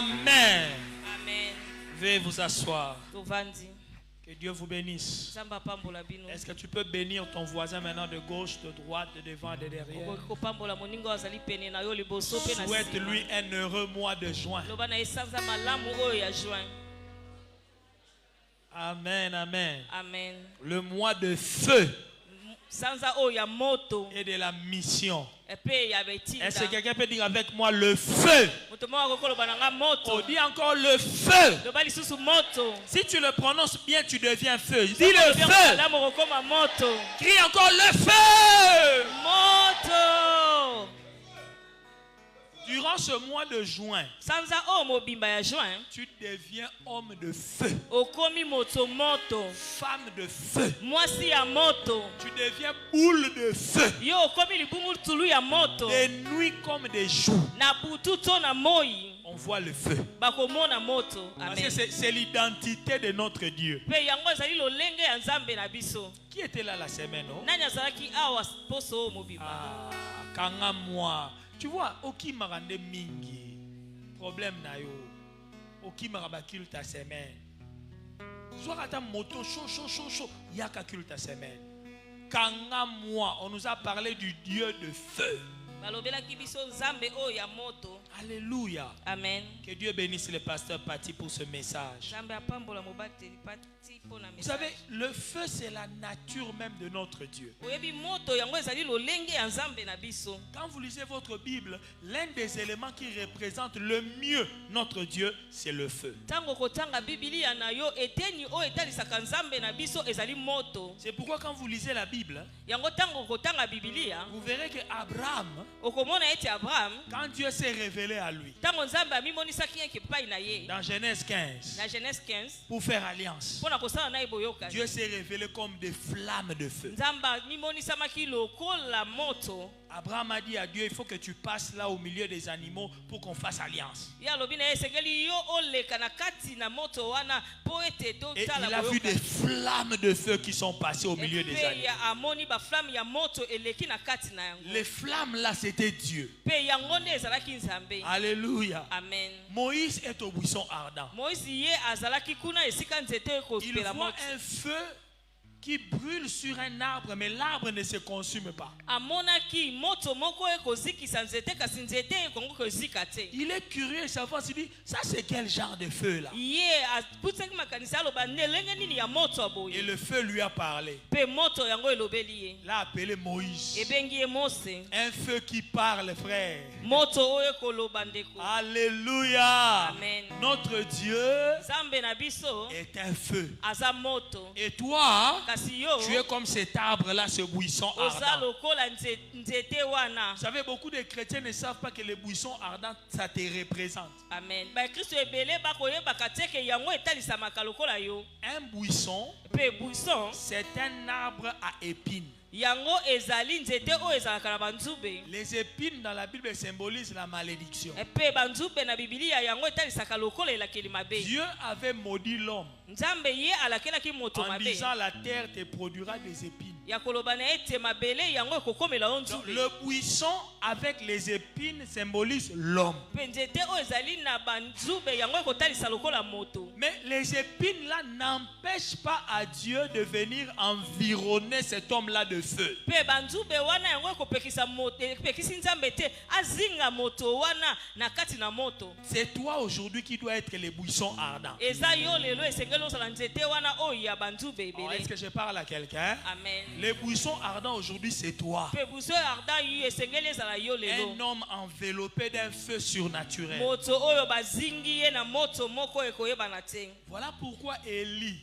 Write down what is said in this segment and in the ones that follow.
Amen. Amen. Veuillez vous asseoir. Tovandi. Que Dieu vous bénisse. Zamba pambola bino. Est-ce que tu peux bénir ton voisin maintenant de gauche, de droite, de devant, de derrière? Ko pambola moningo azali pene na yo liboso pe na. Souhaite-lui un heureux mois de juin. Loba na esanza malamu oyo ya juin. Amen, amen. Amen. Le mois de feu Sanza oyo ya moto. et de la mission. Epe ya betinda. Est-ce que quelqu'un peut dire avec moi le feu? Moto mo akokolo bananga moto. On dit encore le feu. Loba lisusu moto. Si tu le prononces bien, tu deviens feu. Dis le feu. La mo koma moto. Crie encore le feu. Moto. Durant ce mois de juin, Sanza o mobimba ya juin. tu deviens homme de feu, Okomi moto moto. femme de feu. Mwasi ya moto. Tu deviens boule de feu. Yo okomi libumu tulu ya moto. Des nuits comme des jours, Na butu to na moi. on voit le feu. Bakomona moto. Parce que Amen. c'est l'identité de notre Dieu. Pe yango ezali lolenge ya Nzambe na biso. Qui était là la semaine, non? Nani azalaki awa poso mobimba. Ah, kanga moi. Tu vois, oki marande mingi. Problème na yo. Oki maraba culte ta semaine. Soit à ta moto chaud. Yaka culte ta semaine. Kanga moi, on nous a parlé du Dieu de feu. Balobelaki biso Nzambe oyo ya moto. Alléluia. Amen. Que Dieu bénisse le pasteur Pati pour ce message. Nzambe apambola mobateli Pati pona Vous message. savez, le feu c'est la nature même de notre Dieu. Oyebi moto yango ezali lolenge ya Nzambe na biso. Quand vous lisez votre Bible, l'un des éléments qui représente le mieux notre Dieu, c'est le feu. Tango kotanga Biblia na yo eteni oyo etalisaka Nzambe na biso ezali moto. C'est pourquoi quand vous lisez la Bible, Yango tango kotanga Biblia, vous verrez que Abraham, okomona eti Abraham, quand Dieu s'est révélé à lui, tango Nzambe amimonisaki yeke pai na ye. dans Genèse 15, Na Genèse 15, pour faire alliance, pona kosala na iboyoka. Dieu s'est révélé comme des flammes de feu. Nzambe amimonisamaki lokola moto. Abraham a dit à Dieu, il faut que tu passes là au milieu des animaux pour qu'on fasse alliance. Ya lobi na esengeli yo oleka na kati na moto wana po ete to Et tala il a vu des flammes de feu qui sont passées au milieu des animaux. ya amoni ba flamme ya moto eleki na kati na yango. Les flammes là, c'était Dieu. Pe yango nde ezalaki Nzambe. Alléluia. Amen. Moïse est au buisson ardent. Moïse ye azalaki kuna esika nzete Il ekopela voit moto. un feu qui brûle sur un arbre, mais l'arbre ne se consume pas. Amonaki moto moko ekozikisa nzete kasi nzete ekongo kozika te. Il est curieux de savoir, il dit, ça c'est quel genre de feu là? Ye aputsaki makanisa aloba nelenge nini ya moto Et aboye. le feu lui a parlé. Pe moto yango elobeli ye. Il l'a appelé Moïse. Ebengi ye Mose. Un feu qui parle, frère. Moto oyo ekoloba ndeko. Alléluia. Amen. Notre Dieu Nzambe na biso est un feu. aza moto. Et toi, Kasi yo tu es comme cet arbre-là, ce buisson oza ardent. lokola nzete wana. Vous savez, beaucoup de chrétiens ne savent pas que les buissons ardents, ça te représente. Amen. Ba Kristo ebele bakoyebaka te ke yango etalisamaka lokola yo. Un buisson, Pe buisson c'est un arbre à épines. yango ezali nzete oyo ezalaka na banzube. Les épines dans la Bible symbolisent la malédiction. Pe banzube na Biblia yango etalisaka lokola elakeli mabe. Dieu avait maudit l'homme Nzambe ye alakelaki moto en mabe. disant la terre te produira des épines. Ya koloba na ete mabele yango ekokomela yo Donc, nzube. le buisson avec les épines symbolise l'homme. Pe nzete oyo ezali na banzube yango ekotalisa lokola moto. Mais les épines là n'empêchent pas à Dieu de venir environner cet homme-là de feu. Pe banzube wana yango ekopekisa moto ekopekisi Nzambe te azinga moto wana na kati na moto. C'est toi aujourd'hui qui dois être les buissons ardents. Eza yo lelo esengeli ozala nzete wana oyo ya banzube Oh, est-ce ebele. que je parle à quelqu'un? Amen. Les buissons ardents aujourd'hui, c'est toi. Pe buso arda yi esengeli ezala yo lelo. Un homme enveloppé d'un feu surnaturel. Moto oyo bazingi ye na moto moko ekoyebana te. Voilà pourquoi Élie,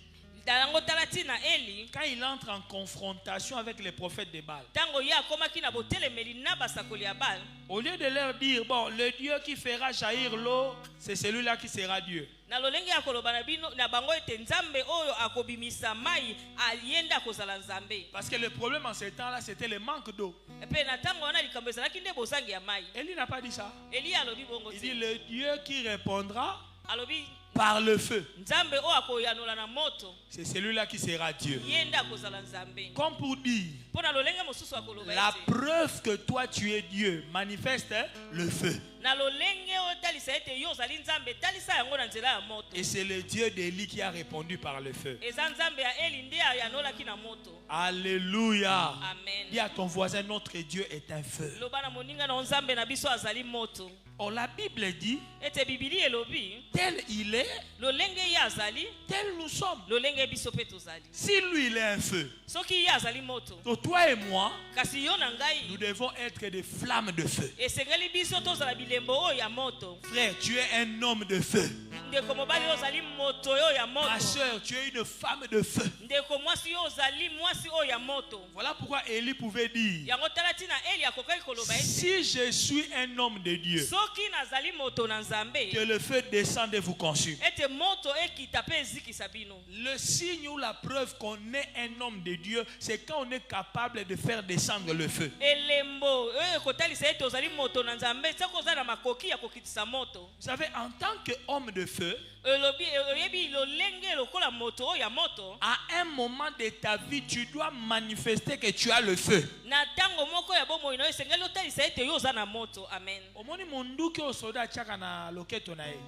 Dalango talati na Eli quand il entre en confrontation avec les prophètes de Baal, tango ye akomaki na botelemeli na basakoli ya Bal. au lieu de leur dire, bon, le Dieu qui fera jaillir l'eau, c'est celui-là qui sera Dieu. Na lolenge ya koloba na bino na bango ete Nzambe oyo akobimisa mai alienda kozala Nzambe. Parce que le problème en ce temps-là, c'était le manque d'eau. Pe na tango wana likambo ezalaki nde bozangi ya mai. Élie n'a pas dit ça. Eli alobi bongo Il dit, te. le Dieu qui répondra, Alobi par le feu. nzambe oyo akoyanola na moto C'est celui-là qui sera Dieu. ye nde akozala nzambe Comme pour dire, mpo na lolenge mosusu akoloba la ete preuve que toi tu es Dieu manifeste le feu. na lolenge oyo talisa ete yo ozali nzambe talisa yango na nzela ya moto Et c'est le Dieu d'Élie qui a répondu par le feu. eza nzambe ya eli nde ayanolaki na moto Alléluia. amen Dis à ton voisin, notre Dieu est un feu. loba na moninga na nzambe na biso azali moto Or la Bible dit, ete bibili elobi tel il est, lolenge ye azali tel nous sommes. lolenge biso mpe tozali Si lui il est un feu, soki ye azali moto donc toi et moi, kasi yo na nous ngai devons être des flammes de feu. esengeli biso tozala bilembo oyo ya moto Frère, tu es un homme de feu. ndeko mobali oyo ozali moto oyo ya Ma moto soeur, tu es une femme de feu. ndeko mwasi oyo ozali mwasi oyo ya moto Voilà pourquoi Élie pouvait dire, yango tala ntina eli akokaki koloba ete si je suis un homme de Dieu, soki nazali moto na nzambe que le feu descende et vous consume. ete moto ekita mpe ezikisa bino Le signe ou la preuve qu'on est un homme de Dieu, c'est quand on est capable de faire descendre le feu. elembo oyo ekotalisa ete ozali moto na nzambe soki oza na makoki ya kokitisa moto Vous savez, en tant qu'homme de feu, oyebi lolenge lokola moto oyo ya moto à un moment de ta vie, tu dois manifester que tu as le feu. na ntango moko ya bomoi na yo esengeli otalisa ete yo oza na moto amen Omoni munduki o soda chaka na loketo na ye.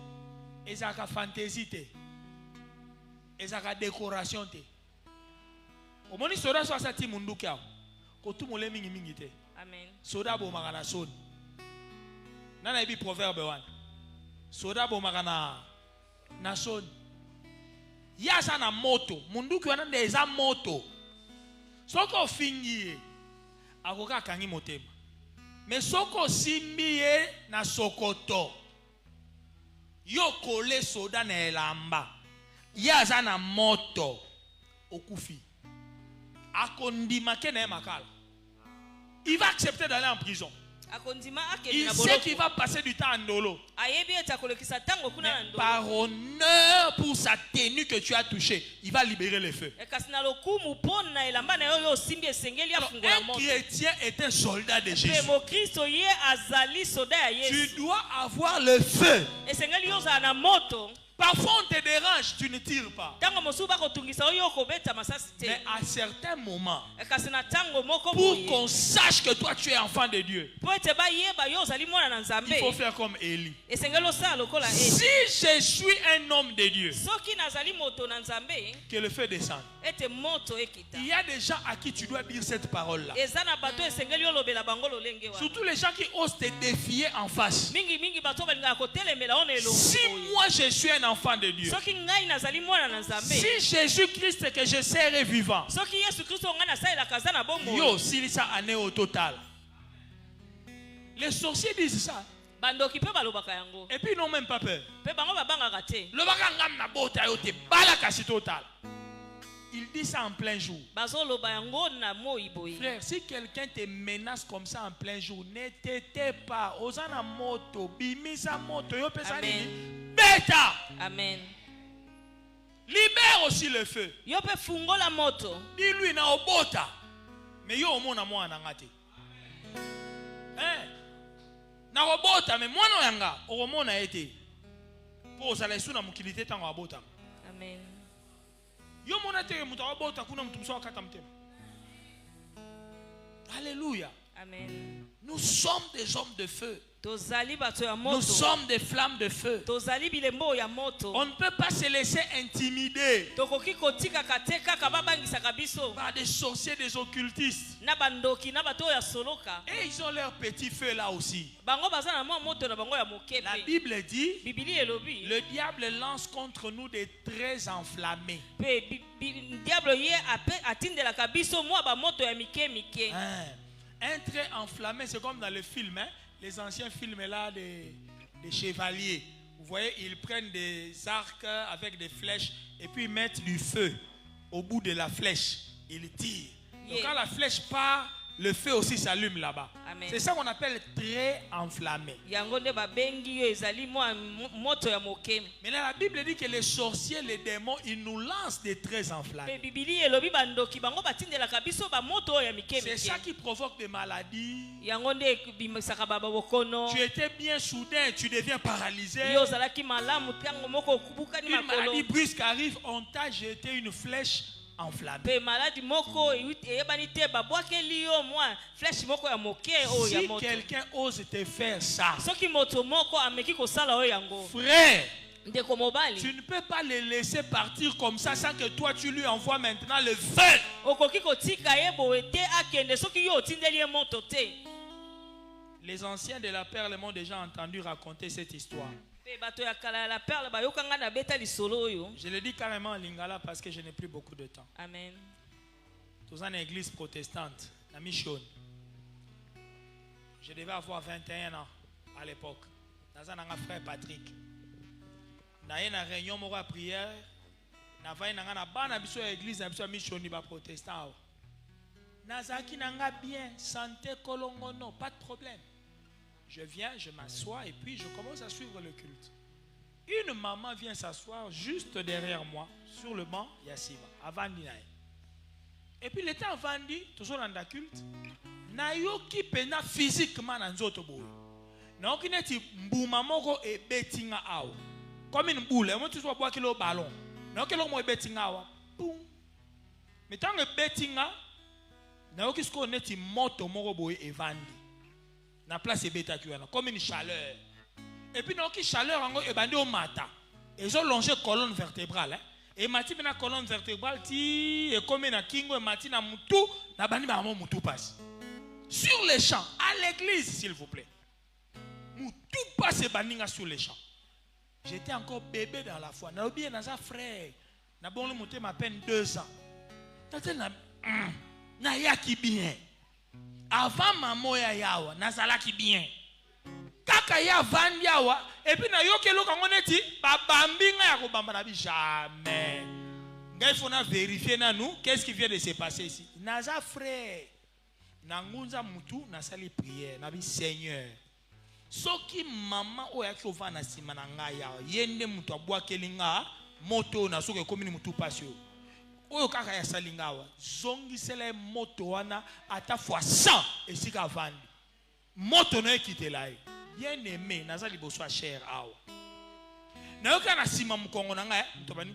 Ezaka fantaisie te. Ezaka décoration te. Omoni soda so asati munduki ao. Kotu mole mingi mingi te. amen Soda bo magana soni. Nana ebi proverbe wana. Soda bo magana na soni. Yasa na moto. Munduki wana nde eza moto. Soko fingi ye. Akoka kangi motema. Mais soko simbi ye na sokoto. Yo kole soda na elamba. Yaza na moto. Okufi. Akondima ke na makala. Il va accepter d'aller en prison. akondima akeli Il na sait qu'il boloko va passer du temps en dolo. ayebi ete akolekisa ntango kuna na Mais ndolo par honneur pour sa tenue que tu as touchée, il va libérer le feu. kasi na lokumu mpo na elamba na yo oyo osimbi esengeli Alors, afungola un moto chrétien est un soldat de mpe Jésus. mokristo ye azali soda ya Tu yesu dois avoir le feu. esengeli yo ozala na moto Parfois on te dérange, tu ne tires pas. ntango mosusu bakotungisa oyo okobeta masasi te Mais à certains moments, kasi na ntango moko pour boye qu'on sache que toi tu es enfant de Dieu, mpo ete bayeba yo ozali mwana na il faut nzambe faire comme Élie. esengeli osala lokola eli Si je suis un homme de Dieu, soki nazali moto na nzambe que le feu descende. ete moto ekita Il y a des gens à qui tu dois dire cette parole-là. eza na bato esengeli olobela bango lolenge wana Surtout les gens qui osent te défier en face. mingimingi bato balingaka kotelemela ono Si elongo moi je suis un enfant de Dieu, soki ngai nazali mwana na nzambe si Jésus-Christ que je serai vivant, soki yesu kristo ngai nasalelaka aza na bomoi yo, s'il ça année au total. Les sorciers disent ça. bandoki mpe balobaka yango Et puis ils n'ont même pas peur. mpe bango babangaka te Le bagangam na bota yo te bala kasi total. Il dit ça en plein jour. bazoloba yango na moi boye Frère, si quelqu'un te menace comme ça en plein jour, ne t'étais pas. Osana moto, bimisa moto, yo pesa Amen. nini? Beta! amen Libère aussi le feu. yo mpe fungola moto Dis-lui na obota. Mais yo omona mwana ngate. Hein? Na obota, mais mwana yanga, omona ete. Po sala suna mukilite tango abota. amen Yo mona te muta obota kuna mtu mso akata mtema. Alléluia. amen Nous sommes des hommes de feu. tozali bato ya Nous moto sommes des flammes de feu. tozali bilembo ya moto On ne peut pas se laisser intimider tokoki kotikaka te kaka babangisaka biso par des sorciers, des occultistes. na bandoki na bato oyo ya soloka Et ils ont leur petit feu là aussi. bango baza na mwa moto na bango ya moke La mpe Bible dit, bibili elobi le diable lance contre nous des traits enflammés. mpe diable ye atindelaka biso mwa bamoto ya mike mike Hein. Un trait enflammé, c'est comme dans le film, hein? Les anciens films là des chevaliers. Vous voyez, ils prennent des arcs avec des flèches et puis ils mettent du feu au bout de la flèche. Ils tirent. Donc Yeah. quand la flèche part, le feu aussi s'allume là-bas. Amen. C'est ça qu'on appelle très enflammé. yango nde babengi yo ezali mwa moto ya moke. Maintenant, la Bible dit que les sorciers, les démons, ils nous lancent des traits Pe enflammés. bibili elobi bandoki bango batindelaka biso bamoto oyo ya mike C'est ça mike. qui provoque des maladies. yango nde bimisaka babokono. Tu étais bien soudain, tu deviens paralysé. yo ozalaki malamu ntango moko okubukani Une maladie makolo. brusque arrive, on t'a jeté une flèche enflammée. Pe maladi moko eyebani te babwakeli yo mwa flesh moko ya moke oyo ya Si moto. quelqu'un ose te faire ça, soki moto moko ameki kosala oyo yango frère, ndeko mobali tu ne peux pas le laisser partir comme ça sans que toi tu lui envoies maintenant le feu. okoki kotika ye boye te akende soki yo otindeli ye moto te. Les anciens de la perle m'ont déjà entendu raconter cette histoire. Pe bato ya kala ya la perle bayokanga na beta lisolo oyo. Je le dis carrément en lingala parce que je n'ai plus beaucoup de temps. Amen. Dans une église protestante, la Mission. Je devais avoir 21 ans à l'époque. Dans un frère Patrick. Dans une réunion de prière, na vai na ngana bana biso ya église na biso mission ni ba protestant. Nazaki nanga bien, santé kolongono, pas de problème. Je viens, je m'assois et puis je commence à suivre le culte. Une maman vient s'asseoir juste derrière moi, sur le banc, Yassiva, avant Dinaï. Et puis le temps vandi, toujours dans le culte, nayoki pena physiquement dans nzoto boy. Nayoki neti mbuma moko e betinga awa. Comme une boule, moi tu vois boire kilo ballon. Nayoki lo mo e betinga awa. Boum. Mais tant que betinga, nayoki sko neti moto moko boy e vandi. Na place e beta kiwana comme une chaleur. Et puis nayoki chaleur ango e bandi o mata. Ils ont longé colonne vertébrale. Et mati na colonne vertébrale ti et comme na kingo et mati na mutu na bandi ba mo mutu passe. Sur les champs, à l'église s'il vous plaît. Mutu passe baninga sur les champs. J'étais encore bébé dans la foi. Na oublié na sa frère. Na bon le monter ma peine 2 ans. Tata na yaki bien. Avant maman ya yawa na salaki bien. Kaka ya vandi yawa et puis na yokelo kango neti ba bambinga ya ko bamba na bi jamais. Il faut vérifier na nous qu'est-ce qui vient de se passer ici. Naza frère na ngunza mutu na sali prière na bi Seigneur. Soki maman oya ki ova na sima na ngaya yende mutu abwa kelinga moto na soki komini mutu pasio. Oyo kaka ya salingawa zongi sele moto wana ata fois 100 esika vandi. Moto na ekitela ye. Bien aimé naza liboso cher awa. Na yoka na sima mukongo na ngaya tobani.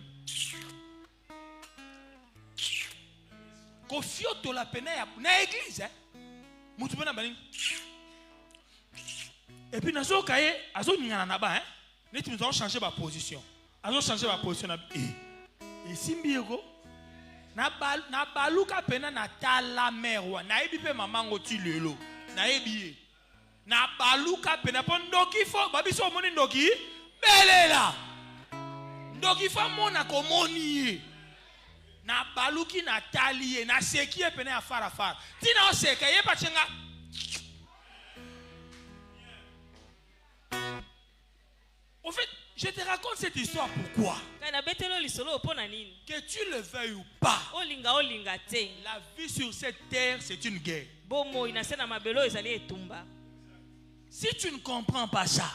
Kofioto la pena ya na église mutu bana bani. Et puis nazo kaye azo ningana na ba neti nous allons changer ma position. Azo changer ma position na et simbiego na baluka pena na tala merwa na ebi pe mamango ti lelo na ebi na baluka pena pon ndoki fo babiso moni ndoki belela ndoki fo mona komoni na baluki na taliye na seki e pena ya fara tina o seka ye pachenga. En fait, je te raconte cette histoire pourquoi? Que tu le veuilles ou pas, la vie sur cette terre, c'est une guerre. Si tu ne comprends pas ça,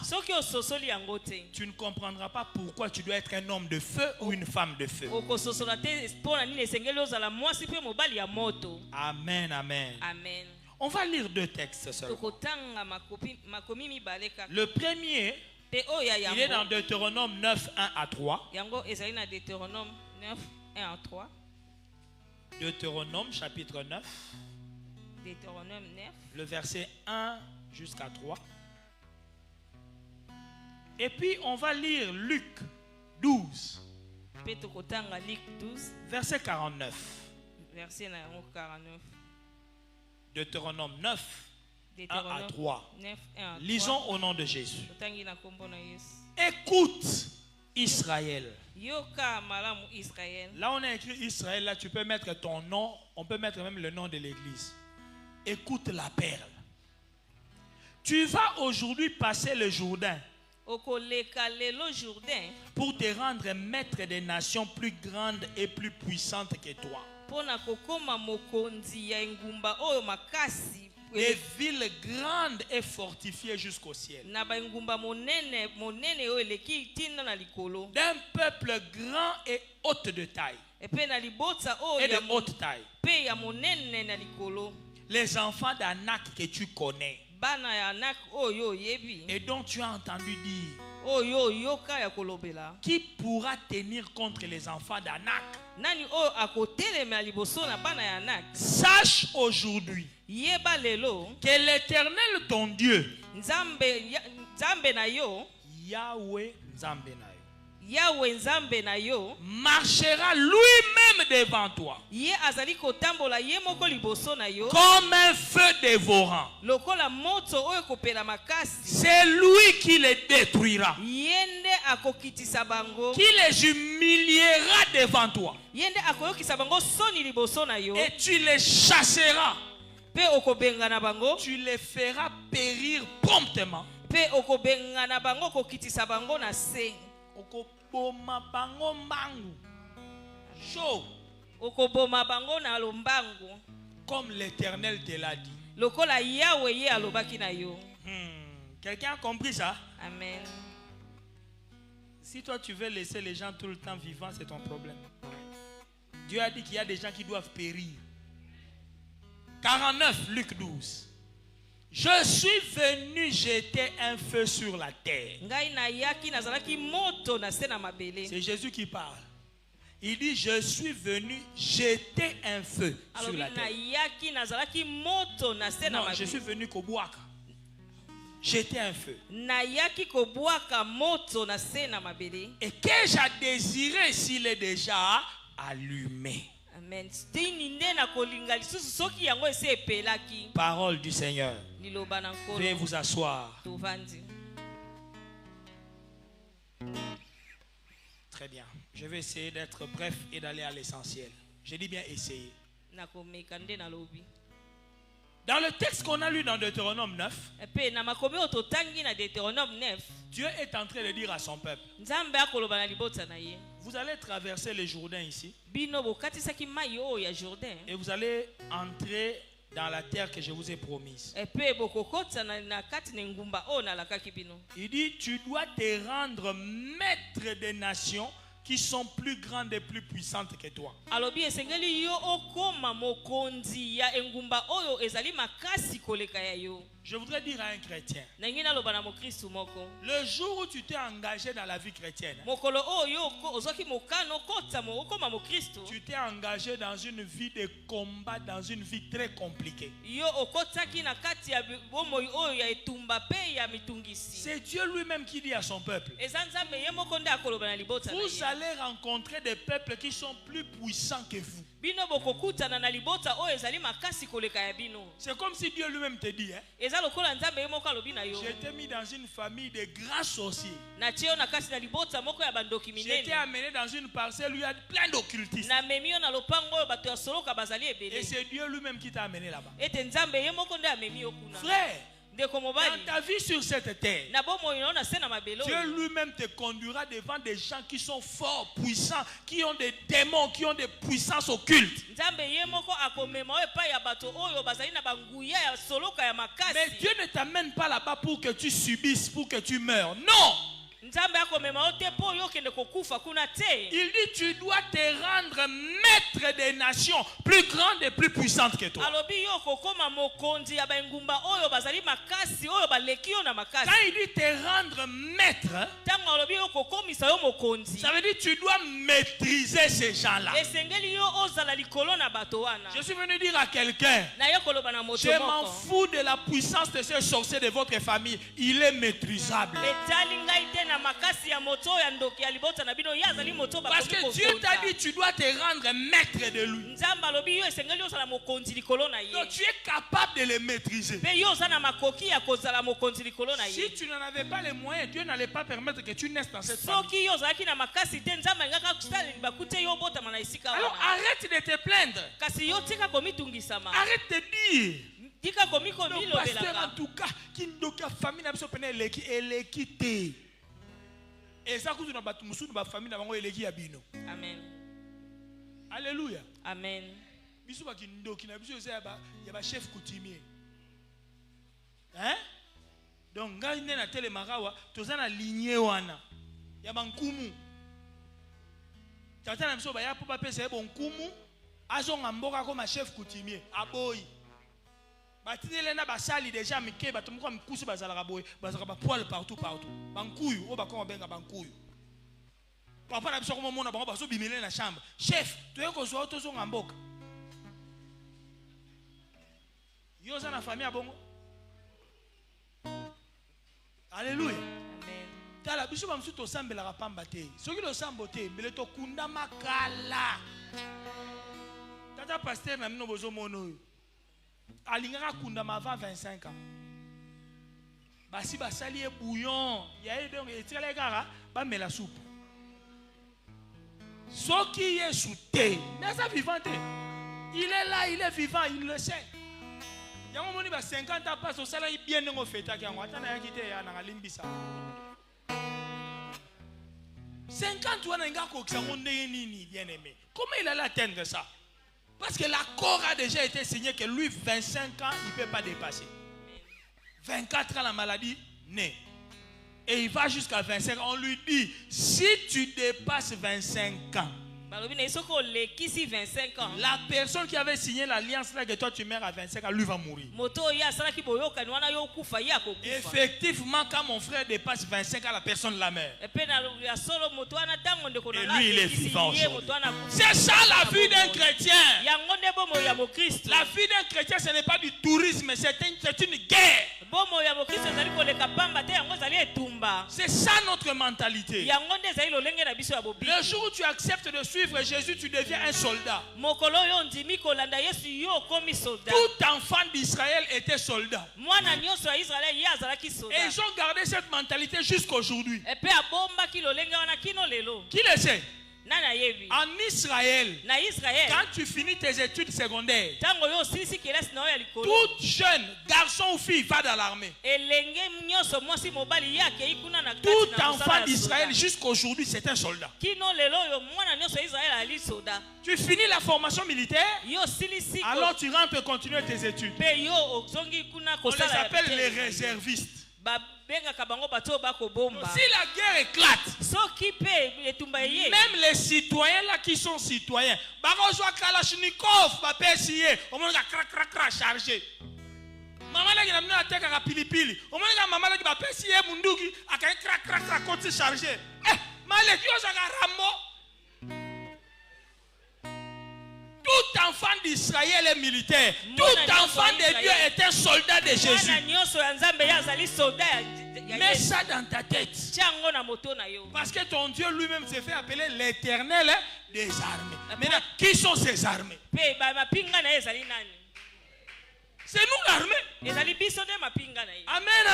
tu ne comprendras pas pourquoi tu dois être un homme de feu ou une femme de feu. Amen, amen. Amen. On va lire 2 textes seulement. Le premier, il est dans Deutéronome 9, 1 à 3. Deutéronome chapitre 9. Le verset 1 jusqu'à 3. Et puis on va lire Luc 12. Verset 49. Deutéronome 9. 1 à 3. Lisons au nom de Jésus. Écoute Israël. Là on a écrit Israël, là tu peux mettre ton nom, on peut mettre même le nom de l'église. Écoute la perle. Tu vas aujourd'hui passer le Jourdain pour te rendre maître des nations plus grandes et plus puissantes que toi. pona kokoma mokonzi ya engumba oyo makasi des villes grandes et fortifiées jusqu'au ciel, na ba engumba monene oyo eleki tinda na likolo d'un peuple grand et haute de taille epe na libota et oyo de ya haute taille. pe ya monene na likolo Les enfants d'Anak que tu connais bana ya Anak oyo oyebi et dont tu as entendu dire, oyo yoka ya kolobela qui pourra tenir contre les enfants d'Anak? nani oyo akotelemela liboso na bana ya Anak. Sache aujourd'hui Yeba lelo que l'Éternel ton Dieu, nzambe na yo Yahweh Nzambe na yo, Yahweh nzambe na yo marchera lui-même devant toi ye azali kotambola ye moko liboso na yo comme un feu dévorant. lokola moto oyo kopela makasi. C'est lui qui les détruira, Yende akokitisa bango, qui les humiliera devant toi, yende akoyokisa bango soni liboso na yo, et tu les chasseras. pe okobengana bango, Tu les feras périr promptement. pe okobengana bango kokitisa bango na se, Okoboma bango mbangu. Chaud, okoboma bango na lombango comme l'Éternel te l'a dit. lokola Yahweh ye alobaki na yo. Quelqu'un a compris ça? Amen. Si toi tu veux laisser les gens tout le temps vivants, c'est ton problème. Dieu a dit qu'il y a des gens qui doivent périr. 49, Luc 12. Je suis venu jeter un feu sur la terre. Ngai na yaki nazalaki moto na se na mabele. C'est Jésus qui parle. Il dit, je suis venu jeter un feu sur la terre. Non, je suis venu Kobouaka. Jeter un feu. Et qu'ai-je à désirer s'il est déjà allumé? Amen. Parole du Seigneur. Veuillez vous asseoir. Très bien. Je vais essayer d'être bref et d'aller à l'essentiel. Je dis bien essayer. Dans le texte qu'on a lu dans Deutéronome 9, Dieu est en train de dire à son peuple, vous allez traverser le Jourdain ici et vous allez entrer dans la terre que je vous ai promise. Il dit, tu dois te rendre maître des nations qui sont plus grandes et plus puissantes que toi. Je voudrais dire à un chrétien, le jour où tu t'es engagé dans la vie chrétienne, tu t'es engagé dans une vie de combat, dans une vie très compliquée. C'est Dieu lui-même qui dit à son peuple, vous allez rencontrer des peuples qui sont plus puissants que vous. C'est comme si Dieu lui-même te dit, hein? Je t'ai mis dans une famille de grands sorciers. Je t'ai amené dans une parcelle où il y a plein d'occultistes. Et c'est Dieu lui-même qui t'a amené là-bas. Frère, dans ta vie sur cette terre, Dieu lui-même te conduira devant des gens qui sont forts, puissants, qui ont des démons, qui ont des puissances occultes. Mais Dieu ne t'amène pas là-bas pour que tu subisses, pour que tu meurs. Non! Il dit, tu dois te rendre maître des nations plus grandes et plus puissantes que toi. Quand il dit te rendre maître, ça veut dire que tu dois maîtriser ces gens-là. Je suis venu dire à quelqu'un, je m'en fous de la puissance de ce sorcier de votre famille. Il est maîtrisable. Parce que Dieu t'a dit tu dois te rendre maître de lui. Donc tu es capable de le maîtriser. Si tu n'en avais pas les moyens, Dieu n'allait pas permettre que tu naisses dans cette famille. Alors arrête de te plaindre. Arrête de dire. Le pasteur en tout cas, qui n'a famille n'a pas quitté. Et ça, Amen. Alléluia. Amen. Biso ba kindoki na biso ya ba chef coutumier. Hein? Donc ngai ne na telemakawa tozana lignée wana ya bankumu. Tata na biso ba ya po ba pesa bonkumu azonga mboka comme chef coutumier aboyi. Batinele na basali déjà mike batomko mikusu bazalaka boye bazalaka ba poil partout. Bankuyu o ba ko benga bankuyu. Papa na biso ko mona bango baso bimele na chambre. Chef, toye ko zo tozonga mboka. Yo za na famille abongo. Alléluia. Amen. Tala biso ba msuto sambela ka pamba te. Soki lo sambo te, mbele to kunda makala. Tata pasteur na mino bozo mono. Alingaka kunda ma 25 ans. Basi basali e bouillon, ya donc etikala kaka ba mela soupe. Soki Yesu te, mais ça vivant te. Il est là, il est vivant, il le sait. Il y a un moment où 50 ans passe au salaire bien non fait à qui on attend à quitter ya na limbisa. 50 ans n'enga ko ça monde nini bien aimé. Comment il allait atteindre ça? Parce que l'accord a déjà été signé que lui 25 ans il peut pas dépasser. 24 ans la maladie naît. Et il va jusqu'à 25 ans. On lui dit, si tu dépasses 25 ans, la personne qui avait signé l'alliance là que toi tu meurs à 25 ans, lui va mourir. Effectivement, quand mon frère dépasse 25 ans, la personne la meurt. Et lui, il est vivant aujourd'hui. C'est ça la vie d'un chrétien. La vie d'un chrétien, ce n'est pas du tourisme, c'est une guerre. C'est ça notre mentalité. Le jour où tu acceptes de suivre Jésus, tu deviens un soldat. Tout enfant d'Israël était soldat. Et ils ont gardé cette mentalité jusqu'aujourd'hui. Qui le sait? En Israël, quand tu finis tes études secondaires, tout jeune, garçon ou fille, va dans l'armée. Tout enfant d'Israël jusqu'aujourd'hui, c'est un soldat. Tu finis la formation militaire, alors tu rentres et continues tes études. On les appelle les réservistes. Si la guerre éclate, même les citoyens là qui sont citoyens, Kalachnikov, on va charger. Maman là qui a mis la tête à pilipili, on va maman là qui va pécier mundugi, à crac côté chargé. Tout enfant d'Israël est militaire. Tout enfant de Dieu est un soldat de Jésus. Mets ça dans ta tête. Parce que ton Dieu lui-même s'est fait appeler l'Éternel des armées. Maintenant, qui sont ces armées? C'est nous l'armée. Amen,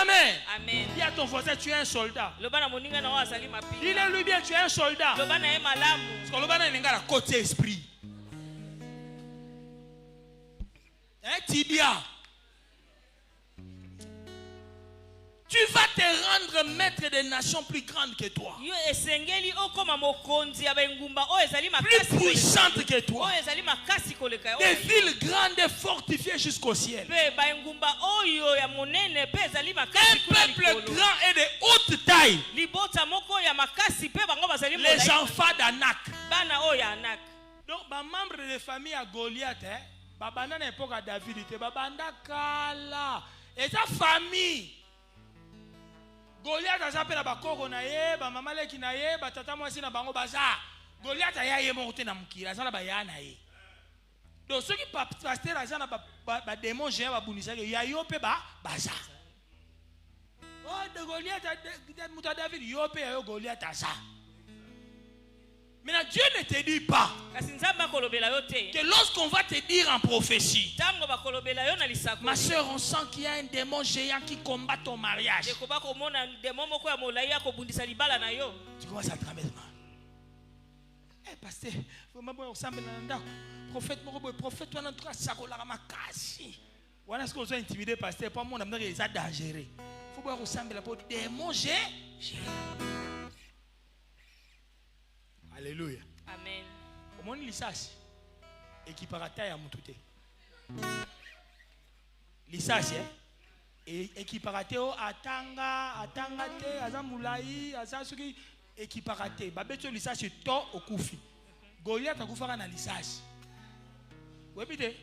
amen. Dis à ton voisin, tu es un soldat. Dis-le lui bien, tu es un soldat. Parce que le bana n'est pas côté esprit. Tibia. Tu vas te rendre maître des nations plus grandes que toi. Plus puissantes que toi. Des villes grandes et fortifiées jusqu'au ciel. Un peuple grand et de haute taille. Les enfants d'Anak. Donc, les membres de famille à Goliath, babana na époque à David, babanda kala. Et sa famille. Goliath a zappé la bakoko na ye, ba mama leki na ye, ba tata mwasi na bango baza. Goliath a ye monté na mukira, za na ba ya na ye. Donc ceux qui pasteur za na ba démon géant ba bunisa ya yo pe ba baza. Oh de Goliath a muta David yo pe yo Goliath a ça. Mais Dieu ne te dit pas que lorsqu'on va te dire en prophétie, ma soeur, on sent qu'il y a un démon géant qui combat ton mariage. Tu commences à trembler. Eh, pasteur, prophète, toi, notre sacola ma kasi. Voilà ce qu'on a intimidé, pasteur. Pour moi, on a des dangereux. Il faut voir ressembler pour démon géant. Alléluia. Amen. Comment on lit ça? Ekiparata ya mutute. Lisasi, et ekiparate o atanga te, azamulai, azasuki, ekiparate. Babeto lisasi to okufi. Goliath akufaka na lisasi. Webite.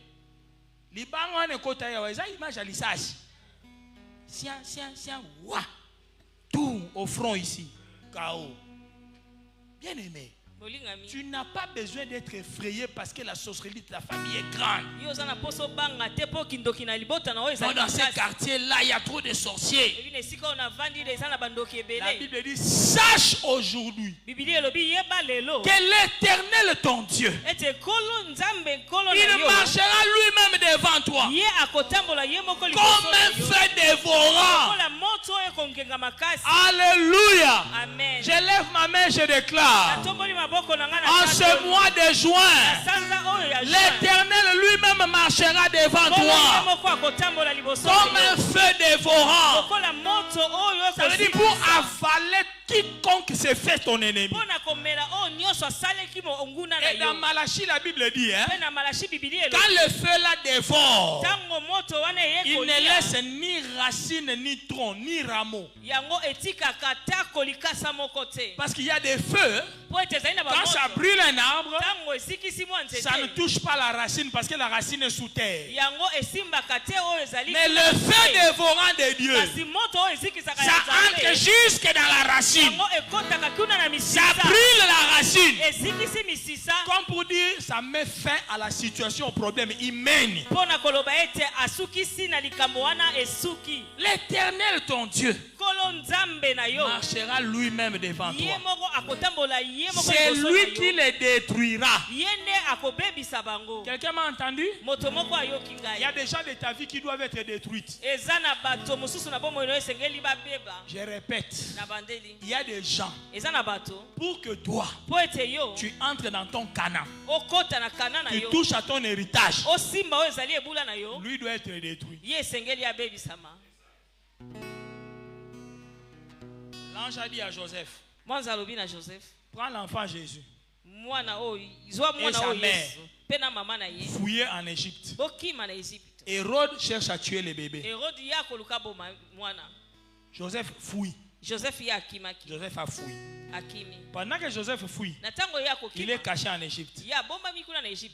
Libango ane kota ya weza image à lisasi. Sien, wa. Tout au front ici. K.O. Bien aimé. Tu n'as pas besoin d'être effrayé parce que la sorcellerie de ta famille est grande. Dans ces quartiers-là, il y a trop de sorciers. La Bible dit, sache aujourd'hui que l'Éternel ton Dieu, il marchera lui-même devant toi comme un feu dévorant. Alléluia. Amen. Je lève ma main, je déclare. En ce mois de juin, l'Éternel lui-même marchera devant toi comme un feu dévorant. Ça veut dire pour avaler quiconque se fait ton ennemi. Et dans Malachie, la Bible dit, quand le feu la dévore, il ne laisse ni racine, ni tronc, ni rameau. Parce qu'il y a des feux, quand ça brûle un arbre, ça ne touche pas la racine parce que la racine est sous terre. Mais le feu dévorant de Dieu, ça entre jusque dans la racine. Ça brûle la racine. Comme pour dire, ça met fin à la situation, au problème. Il mène. L'Éternel, ton Dieu, marchera lui-même devant toi. C'est lui qui les détruira. Quelqu'un m'a entendu? Il y a des gens de ta vie qui doivent être détruites. Je répète, il y a des gens, pour que toi, tu entres dans ton Canaan, tu touches à ton héritage, lui doit être détruit. L'ange a dit à Joseph, prends l'enfant Jésus et sa mère, fouillez en Égypte. Hérode cherche à tuer les bébés. Joseph fouille. Joseph a fouillé. Pendant que Joseph fouille, il est caché en Égypte.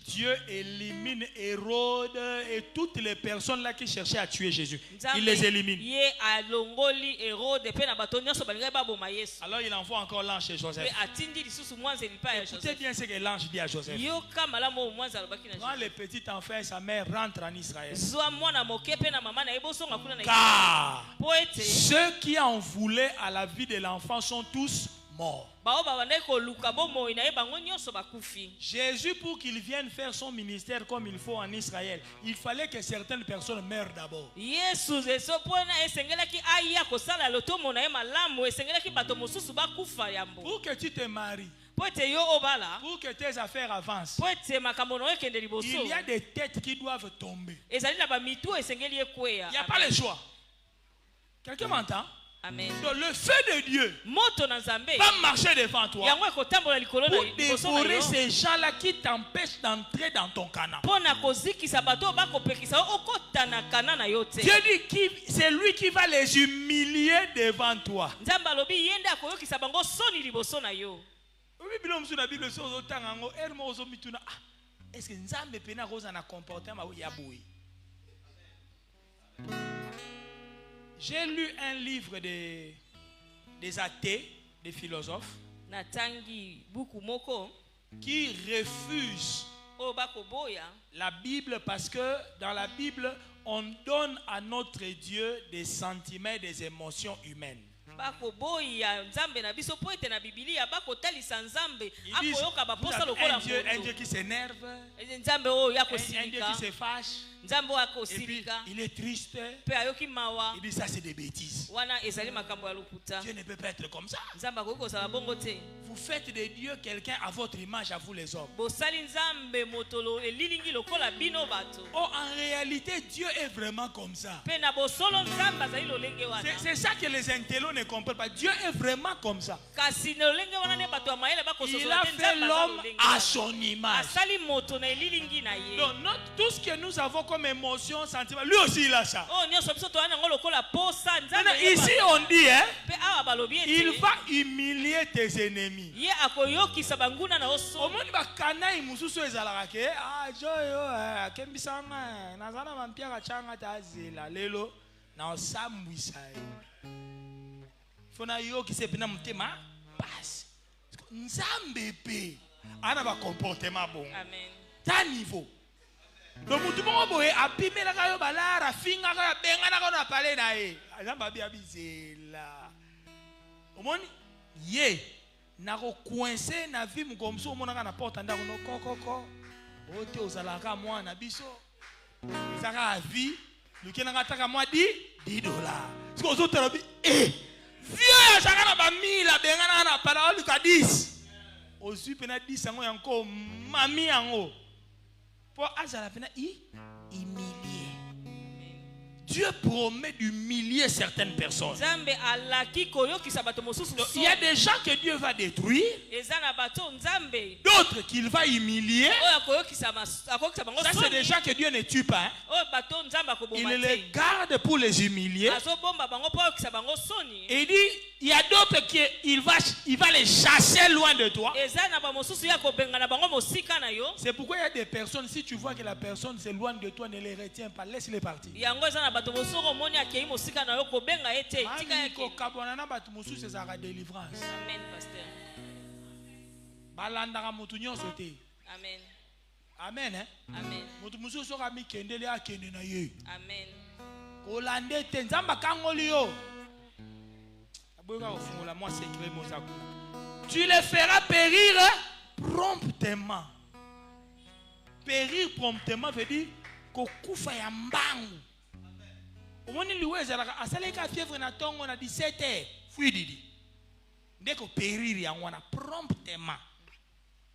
Dieu élimine Hérode et toutes les personnes là qui cherchaient à tuer Jésus. Il les élimine. Alors il envoie encore l'ange chez Joseph. Écoutez bien ce que l'ange dit à Joseph. Quand le petit enfant et sa mère rentrent en Israël, car ceux qui en voulaient à la vie de l'enfant sont tous morts. Jésus, pour qu'il vienne faire son ministère comme il faut en Israël, il fallait que certaines personnes meurent d'abord. Pour que tu te maries, pour que tes affaires avancent, il y a des têtes qui doivent tomber. Il n'y a pas le choix. Quelqu'un m'entend? Amen. Donc le feu de Dieu va marcher devant toi pour dévorer ces gens-là qui t'empêchent d'entrer dans ton Canaan. Dieu dit c'est lui qui va les humilier devant toi. Est-ce que Nzambe pena rosa na comportement ou yaboui? J'ai lu un livre des athées, des philosophes, qui refusent la Bible parce que dans la Bible, on donne à notre Dieu des sentiments et des émotions humaines. Ils disent, un Dieu qui s'énerve, un Dieu qui se fâche, et puis il est triste. Il dit ça c'est des bêtises. Dieu ne peut pas être comme ça. Vous faites de Dieu quelqu'un à votre image, à vous les hommes. Oh, en réalité Dieu est vraiment comme ça. C'est ça que les intellos ne comprennent pas. Dieu est vraiment comme ça. kasi na lolenge wana ne bato ya mayele Il bakososola a te fait nzambe aza l'homme lolenge à wana. son image. asali moto na elilingi na ye. Donc, tout ce que nous avons comme émotion, sentiment, lui aussi il a ça. oyo nyonso biso toyana yango lokola posa nzambe Maintenant, ici on dit, hein, mpe awa balobi il ete va humilier tes ennemis. ye akoyokisa banguna na yo Au so moins, bakanayi mususu ezalaka ke joyo akembisanga nazana mampiaka changa tazela lelo na osambwisa ye. Fona yokisa epena motema pasi. Nzambe pe ana ba comportement bon. amen Ta niveau. Donc mutu moko boye apimelaka yo balara afingaka yo abenganaka na pale na ye. Nzambe abi abizela. Omoni ye nako coincé na vie mukomso omonaka na porte ndako no kokoko. Ote ozalaka mwana biso. Ezaka a vie lukenanga taka mwa $10. Siko ozotala bi vieux ya chaka na ba 1000 abengana na pala luka 10. Ozui pena 10 yango yango mami yango. Pour azala pena humilier. Dieu promet d'humilier certaines personnes. nzambe alaki koyokisa bato mosusu Donc, so il y a des gens que Dieu va détruire, eza na bato nzambe d'autres qu'il va humilier. oyo akoyokisa bango Ça, c'est des gens que Dieu ne tue pas. Hein. oyo bato nzambe Il akoboma les te garde pour les humilier. azobomba bango mpo ayokisa bango soni. Et il dit, il y a d'autres qui il va les chasser loin de toi. eza na bamosusu ya kobengana bango mosika na yo. C'est pourquoi il y a des personnes, si tu vois que la personne s'éloigne de toi, ne les retiens pas, laisse-les partir. yango eza na bato mosusu omoni akei mosika na yo kobenga ye te tika Mani yake. kokabona na bato mosusu ezalaka délivrance. amen pasteur Balandaka mutu nyonso te. amen Amen. Hein? amen Mutu mosusu soki amikendeli akende na ye. amen Kolande te nzamba kangoli yo. Aboyoka kofungola moi secret mosako. Tu les feras périr promptement. Périr promptement veut dire kokufa ya mbangu. Omoni liwe ezalaka asaleka fièvre na tongo na 17h. Fuididi. Ndeko périr yango na promptement.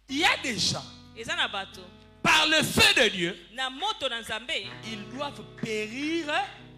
Il y a des gens eza na bato par le feu de Dieu, na moto na nzambe ils doivent périr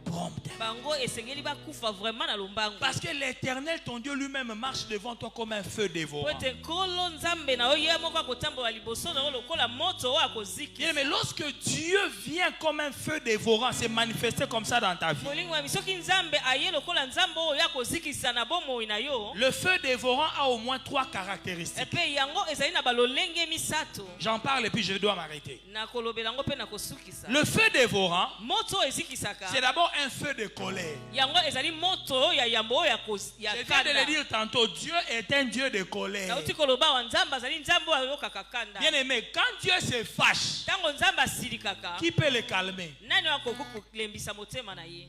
promptement. bango esengeli bakufa vraiment na lombangu Parce que l'Éternel, ton Dieu lui-même, marche devant toi comme un feu dévorant. po ete nkolo nzambe na yo ye moko akotambola liboso na yo lokola moto oyo Bien, akozikisa. mais lorsque Dieu vient comme un feu dévorant, c'est manifesté comme ça dans ta vie. molingo wami soki nzambe aye lokola nzambe oyo akozikisa na bomoi na yo Le feu dévorant a au moins 3 caractéristiques. epe yango ezali na balolenge misato J'en parle et puis je dois m'arrêter. nakolobela yango mpe nakosukisa. Le feu dévorant, moto oyo ezikisaka c'est d'abord un feu de colère. yango ezali moto ya yambo oyo ya Je viens de le kanda. dire tantôt, Dieu est un Dieu de colère. nauti koloba wa nzambe azali nzambe oyo ayokaka kanda. Bien aimé, quand Dieu se fâche, ntango nzambe asilikaka qui peut le calmer? nani akoki kolembisa motema na ye.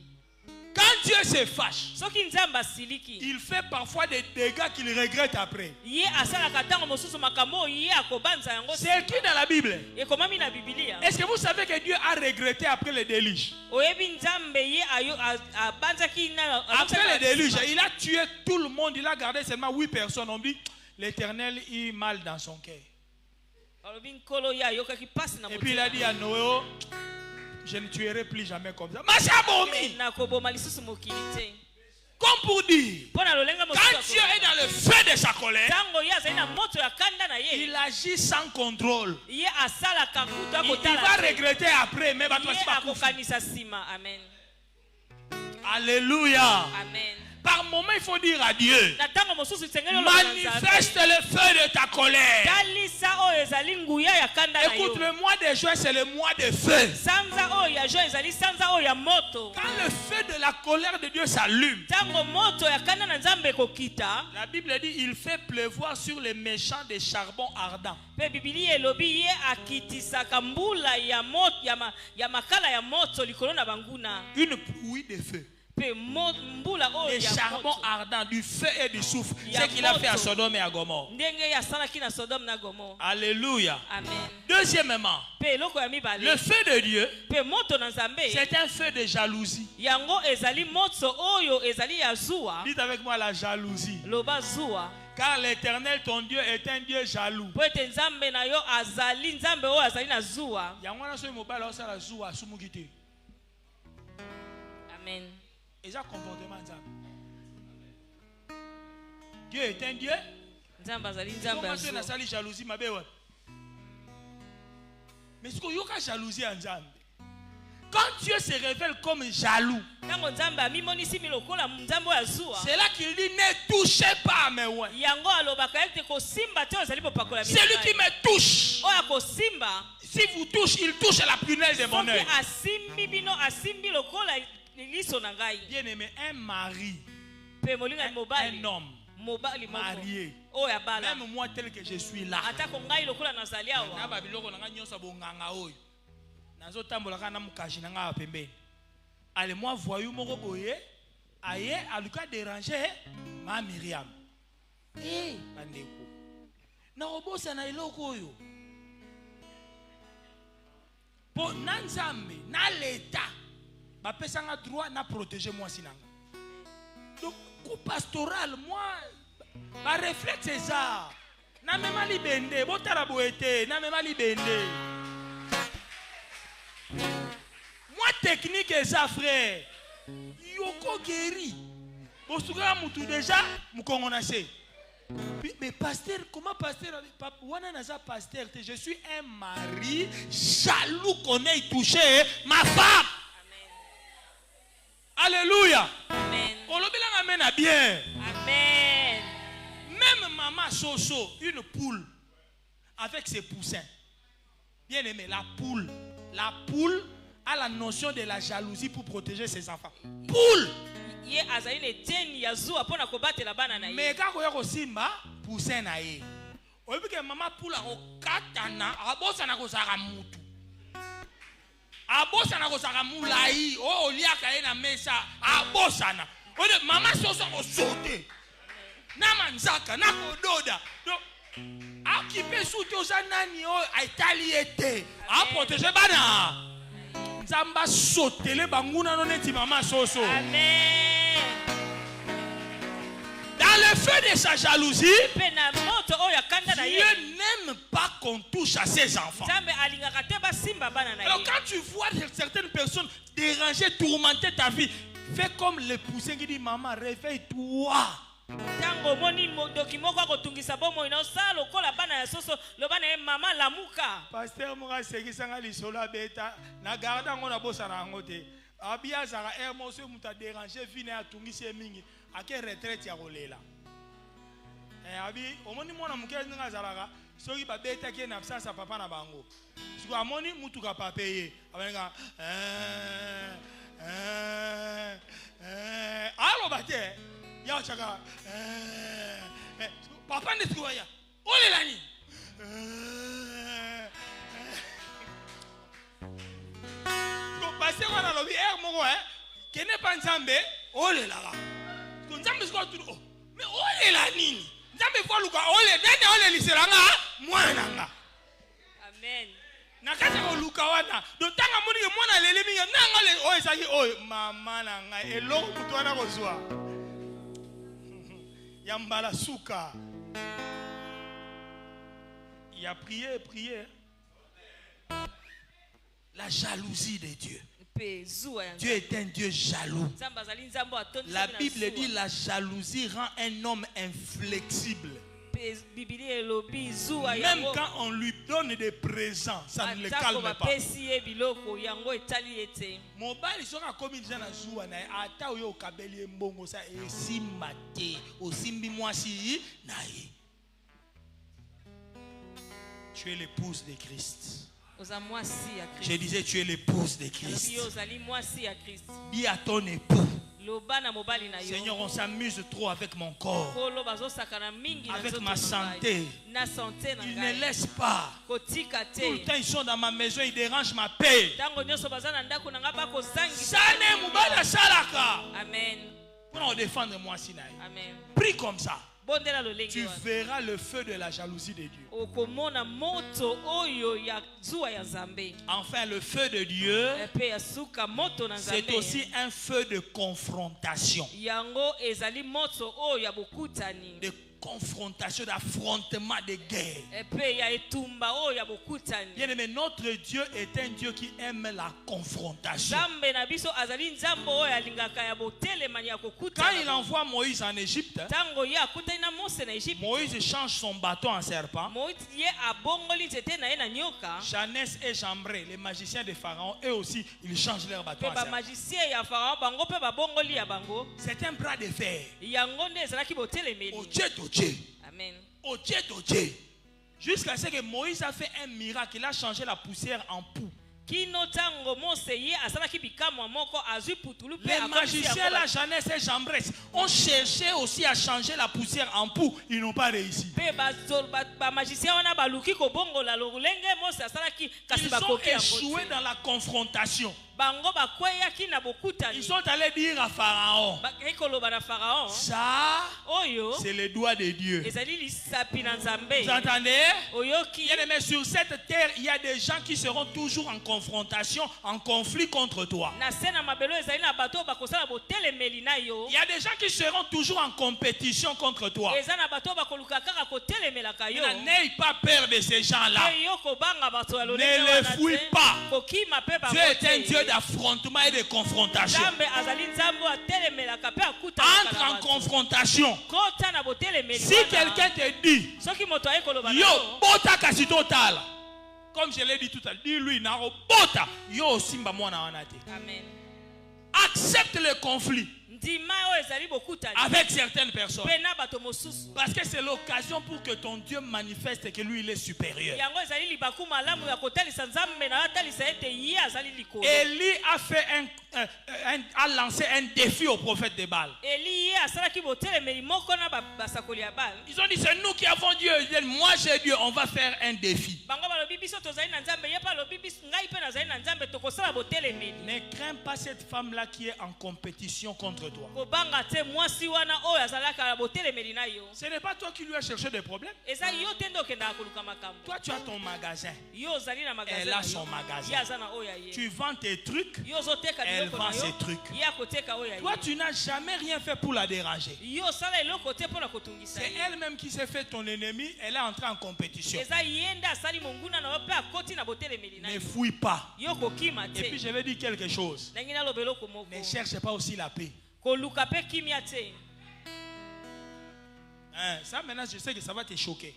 Quand Dieu se fâche, soki nzambe asiliki il fait parfois des dégâts qu'il regrette après. ye asalaka ntango mosusu makambo oyo ye akobanza yango C'est écrit dans la Bible. ekomami na bibilia. Est-ce que vous savez que Dieu a regretté après le déluge? oyebi nzambe ye abanzaki Après le déluge, il a tué tout le monde. Il a gardé seulement 8 personnes. On dit, l'Éternel est mal dans son cœur. alobi nkolo ye ayokaki pasi na Et puis il a motema dit à Noé, oh, je ne tuerai plus jamais comme ça. Mais c'est abomi. nakoboma lisusu mokili te. Comme pour dire, mpo na lolenga quand Dieu est dans le feu de sa colère, ntango ye azali na moto ya kanda na ye il agit sans contrôle. ye asalaka kutu Il va akotala te. regretter après, mais va ye akokanisa nsima. amen Alléluia. amen. Par moment, il faut dire à Dieu, na ntango mosusu esengeli oloba na Nzambe, manifeste le feu de ta colère. talisa oyo ezali nguya ya kanda na Écoute, yo. le mois de juin, c'est le mois de feu. sanza oyo ya jo ezali sanza oyo ya moto. Quand le feu de la colère de Dieu s'allume, ntango moto ya kanda na nzambe ekokita la Bible dit il fait pleuvoir sur les méchants des charbons ardents. mpe bibilia elobi ye akitisaka mbula ya moto ya makala ya moto likolo na banguna. Une pluie de feu. mpe mbula oyo Des ya charbons moto ardents, du feu et du soufre. Ya Ce qu'il a fait à moto. Sodome et à Gomorre. ndenge ye asalaki na sodome na gomor. Alléluia. amen. Deuxièmement, mpe eloko ya mibale le feu de Dieu, mpe moto na nzambe c'est un feu de jalousie. yango ezali moto oyo ezali ya zuwa. Dites avec moi la jalousie. loba zuwa. Car l'Éternel, ton Dieu, est un Dieu jaloux. po ete nzambe na yo azali nzambe oyo azali na zuwa. Yango wana soki mobali osala zuwa asumuki te. amen Eza comportement nzambe. Dieu est un Dieu. Nzambe azali nzambe Comment tu azuwa. as sali jalousie mabe wa? Mais ce qu'on y a jalousie en Nzambe. Quand Dieu se révèle comme jaloux, Tango nzambe amimonisi milokola nzambe oyo azuwa. c'est là qu'il dit ne touchez pas mes ouais. Yango alobaka ete kosimba te ozali bopakola Celui qui me touche, oyo akosimba si vous touchez, il touche à la prunelle de mon œil. soki asimbi bino asimbi lokola liso na ngai. Bien aimé, un mari, Pe molinga mobali un homme mobali moko marié, oyo abala même moi tel que je suis là, atako ngai lokola nazali na awa babiloko na nga nyonso bonganga oyo nazotambola kaka na mukashi na nga pembeni. Allez moi voyou moko boye aye aluka déranger ma Myriam. Eh bandeko. Na obosa na eloko oyo. Po na Nzambe na l'état ba pesanga droit na protéger moi sinanga. Donc coup pastoral moi ba réflexe ça. Na mema libende botala boete na mema libende. Moi technique et ça frère. Yoko guéri. Bosuka mutu déjà mukongonase. Mais pasteur, comment pasteur wana naza pasteur, je suis un mari jaloux qu'on ait touché ma femme. Amen. Alléluia. Amen. Olobela amen à bien. Amen. Même maman Soso, une poule avec ses poussins. Bien aimé, la poule a la notion de la jalousie pour protéger ses enfants. Poule. Ye azali ne teni ya zuwa pona kobatela bana na ye. Mais quand on a simba, poussin na ye. Oyebi ke maman poule a katana, abosana kozaka mutu. Abosana kozaka mulai, o oliaka ye na mesa, abosana. Oye maman Soso o sauter. Na manzaka, na kododa. Donc occupé sous toza nani o aitali ete. A protéger bana. Nzamba sotele banguna no neti maman Soso. Amen. Dans le feu de sa jalousie, Pe na moto oyo akanda na ye. Dieu n'aime pas qu'on touche à ses enfants. Nzambe alingaka te basimba bana na Alors ye. quand tu vois certaines personnes déranger, tourmenter ta vie, fais comme le poussin qui dit maman réveille-toi. Tango moni doki moko akotungisa bomo inaosala lokola bana ya soso lobana ye mama lamuka. Pasteur Moura sekisanga lisolo beta na garda ngona bosa na ngote. Abia zara moso muta déranger vine atungisi mingi ake retraite ya kolela. Abi omoni mwana mukele nga zalaka soki ba beta ke na sasa papa na bango. Siko amoni mutu ka papeye. Abenga alo bate ya chaka papa ndisiko ya olela ni passer wana lobi moko kene pa Nzambe olela la ko Nzambe siko tu mais olela nini Nzambe fo luka ole nene ole liseranga mwana nga. Amen. Na kati ko luka wana do tanga moni ke mwana lele minga nanga le o esaki o mama na nga eloko mutu wana ko zwa yambala suka. Il a prié. La jalousie de Dieu. Dieu est un Dieu jaloux. La Bible dit la jalousie rend un homme inflexible. Même quand on lui donne des présents, ça ne le calme pas. Mobali soka komi déjà na zuwa na ata oyo kabeli mbongo sa esimba te osimbi mwasi na ye. Tu es l'épouse de Christ. Je disais tu es l'épouse de Christ. Dis à ton époux. Seigneur, on s'amuse trop avec mon corps, avec ma santé. Ils ne laissent pas. Tout le temps ils sont dans ma maison, ils dérangent ma paix. Amen. Pour défendre moi, Sinaï. Prie comme ça. Tu verras le feu de la jalousie de Dieu. Enfin, le feu de Dieu, c'est aussi un feu de confrontation. De confrontation, d'affrontement, de guerre. epe ya etumba oyo ya bokutani. Bien aimé, notre Dieu est un Dieu qui aime la confrontation. Nzambe na biso azali nzambe oyo alingaka ya botelemani ya Quand kokutana. il envoie Moïse en Égypte, Tango ye akutani na Mose na Egypte. Moïse change son bâton en serpent. Moïse ye abongoli nzete na ye na nyoka. Janès et Jambré, les magiciens de Pharaon, eux aussi, ils changent leur bâton Pe en ba serpent. magicien ya Pharaon bango pe babongoli ya bango. C'est un bras de fer. Yango nde ezalaki botelemeli. Oje. Amen. Oje. Jusqu'à ce que Moïse a fait un miracle, il a changé la poussière en poux. Kino tango Mose ye asalaki bikamwa moko azui putulu pe Les magiciens là, Janès et Jambré, ont cherché aussi à changer la poussière en poux. Ils n'ont pas réussi. pe ba magicien wana baluki kobongola lolenge Mose asalaki kasi Ils ont bakoki échoué dans la confrontation. bango bakweyaki na bokutani. Ils sont allés dire à Pharaon, ekoloba na Pharaon ça, oyo c'est le doigt de Dieu. ezali lisapi na Nzambe. Vous entendez? Oyoki Bien aimé, sur cette terre, il y a des gens qui seront toujours en confrontation, en conflit contre toi. na se na mabelo ezali na bato bakosala botelemeli na yo. Il y a des gens qui seront toujours en compétition contre toi. eza na bato bakoluka kaka kotelemelaka yo. N'aie pas peur de ces gens-là. Pe yo kobanga bato ya Ne lolenge les wana fouille te. pas. Kokima pe bango Dieu est un te. Dieu d'affrontement et de confrontation. Nzambe azali nzambe atelemelaka pe akutana Entre en confrontation. kota na botelemeli Si wana. quelqu'un te dit, soki moto aye koloba na yo, yo bota kasi totala. Comme je l'ai dit tout à l'heure, dis-lui, naro, bota. Yo, simba mwana wanate. amen Accepte le conflit ndima oyo ezali bokutani avec certaines personnes. pe na bato mosusu. Parce que c'est l'occasion pour que ton Dieu manifeste que lui, il est supérieur. yango ezali libaku malamu ya kotalisa nzambe na atalisa ete ye azali likolo. Élie a fait a lancé un défi au prophète de Baal. eli ye asalaki botelemeli moko na basakoli ya Bala. Ils ont dit, c'est nous qui avons Dieu. Ils disent, moi j'ai Dieu, on va faire un défi. bango balobi biso tozali na nzambe ye mpe alobi biso ngai mpe nazali na nzambe tokosala botelemeli. Ne crains pas cette femme-là qui est en compétition contre toi. kobanga te mwasi wana oyo azalaka na botelemeli na yo. Ce n'est pas toi qui lui as cherché des problèmes. eza yo te nde okendaka koluka makambo. Toi, tu as ton magasin. yo ozali na magasin Elle na a yo. son magasin. ye aza na oyo ya ye. Tu vends tes trucs. yo ozoteka Elle biloko vend na yo ses trucs. ye akoteka oyo ya Toi, ye. tu n'as jamais rien fait pour la déranger. yo osala eloko te mpo na kotungisa C'est ye. elle-même qui s'est fait ton ennemi. Elle est entrée en compétition. eza ye nde asali monguna na yo mpe akoti na botelemeli na Ne yo. fouille pas. yo kokima Et puis te. je vais dire quelque chose. ndenge naloba eloko moko. Ne cherche pas aussi la paix. koluka mpe kimia te. Hein, ça maintenant, je sais que ça va te choquer.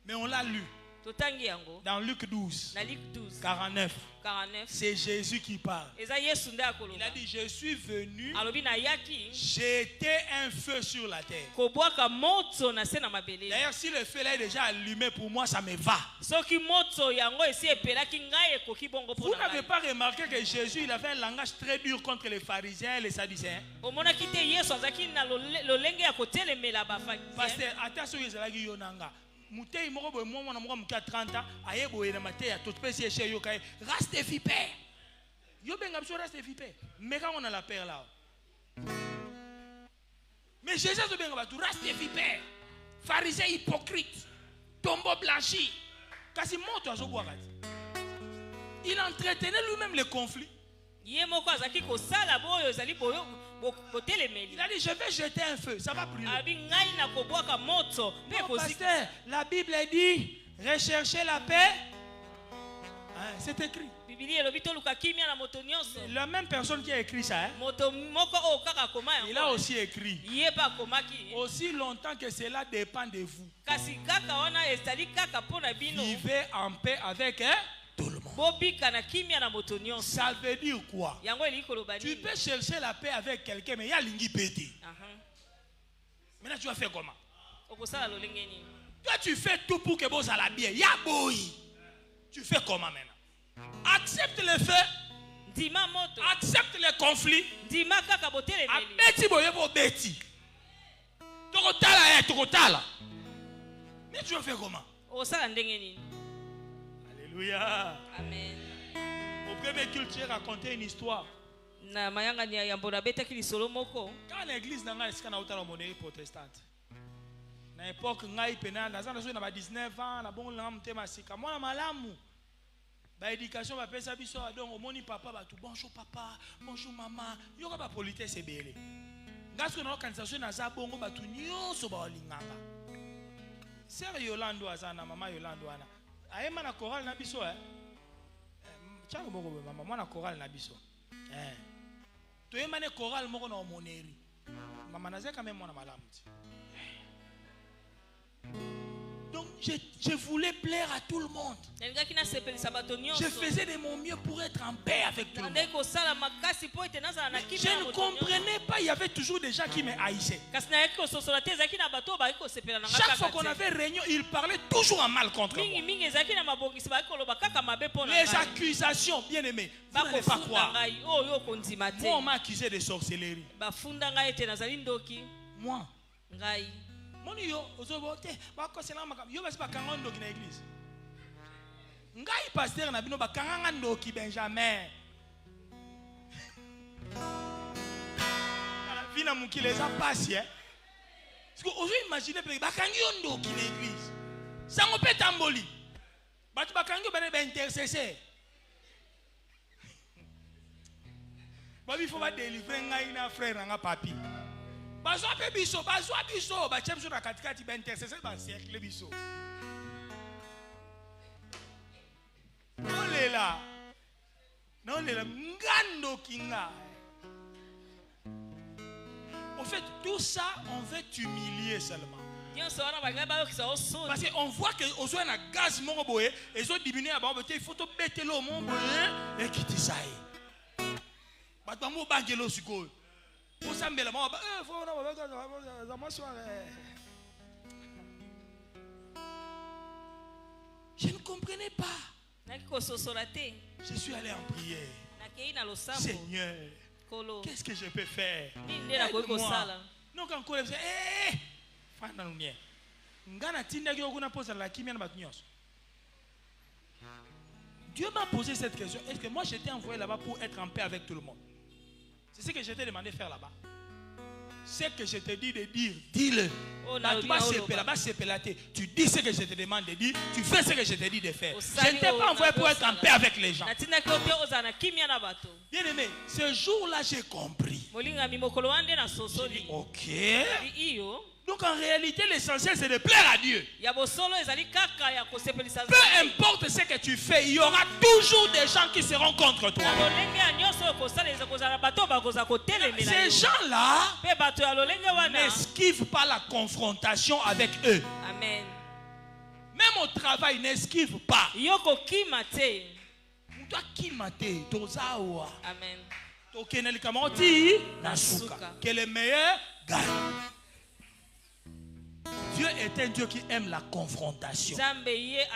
Mais on l'a lu totangi yango dans Luc 12, na Luc 12 49. 49 C'est Jésus qui parle. eza yesu nde Il a akoloba. dit, je suis venu alobi nayaki jeter un feu sur la terre. kobwaka moto na se na mabele. D'ailleurs, si le feu là est déjà allumé, pour moi, ça me va. soki moto yango esi epelaki ngai ekoki bongo Vous mpo na n'avez ngai. pas remarqué que Jésus, il avait un langage très dur contre les pharisiens et les sadducéens. omonaki te yesu azalaki na lolenge ya kotelemela bafarisien. Pasteur, attention, ils allaient dire yonanga. Mutei moko boye mwana moko muka 30 ans, aye boye na mateya to pesi eshe yo kai raste vipère. Yo benga biso raste vipère. Mais quand on a la paire là. Mais Jésus zo benga batu raste vipère. Pharisien hypocrite. Tombeau blanchi. Kasi moto azokwa kati. Il entretenait lui-même les conflits. ye moko azalaki kosala boyo ezali boyo botelemeli. Il a dit, je vais jeter un feu, ça va brûler. abi ngai na kobwaka moto mpe Non, kozika. pasteur, la Bible dit, recherchez la paix. Hein, c'est écrit. bibili elobi toluka kimia na moto nyonso. La même personne qui a écrit ça, hein, moto moko oyo kaka akoma il a yango aussi écrit. ye mpe akomaki. Aussi longtemps que cela dépend de vous, kasi kaka wana ezali kaka mpo na bino vivez en paix avec hein, tout le monde. bobika na kimia na moto nyonso. Ça veut dire quoi? yango elingi koloba Tu nini? peux chercher la paix avec quelqu'un, mais il y a l'ingi pété. Aha. Maintenant, tu vas faire comment? okosala lolenge nini? Toi, tu fais tout pour que vous allez bien. Il y a boy. Tu fais comment maintenant? Accepte le feu, ndima moto accepte le conflit. ndima kaka botelemeli. Abeti boye bo beti. Tokotala tokotala. Mais tu vas faire comment? okosala ndenge nini? Alléluia. amen. Au premier culte, j'ai raconté une histoire. na mayangani ya yambo nabetaki lisolo moko. Quand l'église n'a pas esika na utala monnaie protestante. Na époque ngai pena naza na na ba 19 ans na bongo na mtema sika. Mwana malamu. Ba éducation ba pesa biso donc omoni papa ba tout bonjour papa, bonjour maman. Yoka ba politesse ebele. Ngasko na organisation na za bongo batu nyonso ba linganga. Sœur Yolando azana mama Yolando ana. Ayema na chorale na biso Tchako boko mama mwana chorale na biso. Toyema ne chorale moko na moneri. Mama naze quand même mwana malamu. Donc je voulais plaire à tout le monde. Je faisais de mon mieux pour être en paix avec tout le monde. Je ne comprenais pas, il y avait toujours des gens qui me haïssaient. Chaque fois qu'on avait réunion, ils parlaient toujours en mal contre moi. Les accusations, bien aimés, vous n'allez pas croire. Moi, on m'a accusé de sorcellerie. Moi. Yo ozobote bakosela makam yo basi bakanga ndoki na église ngai pasteur na bino bakanga ndoki Benjamin ala vina mukile za passe parce que ozo imaginer pe bakangi ndoki na église sango pe tamboli batu bakangi bana ba intercesseur babi faut ba délivrer ngai na frère nga papi. Bazwa biso ba chepso na katikati ba intercesseur ba cercle biso. Non lela ngando kinga. En fait tout ça on veut t'humilier seulement. Parce qu'on voit que ozo na gaz moko boye ezo diminuer ba bote il faut to betelo mon boye et kiti ça. Ba mo bangelo siko. Je ne comprenais pas. Je suis allé en prière. Seigneur, qu'est-ce que je peux faire? Donc encore Dieu m'a posé cette question. Est-ce que moi j'étais envoyé là-bas pour être en paix avec tout le monde? C'est ce que je t'ai demandé de faire là-bas. C'est que je te dis de dire, dis-le. Tu dis ce que je te demande de dire, tu fais ce que je te dis de faire. Je ne t'ai pas envoyé pour être en paix avec les gens. Bien aimé, ce jour-là j'ai compris. Ok. Donc en réalité, l'essentiel c'est de plaire à Dieu. Peu importe ce que tu fais, il y aura toujours des gens qui seront contre toi. Ces gens-là n'esquivent pas la confrontation avec eux. Amen. Même au travail, n'esquive pas. Amen. Que le meilleur gagne. Dieu est un Dieu qui aime la confrontation. Et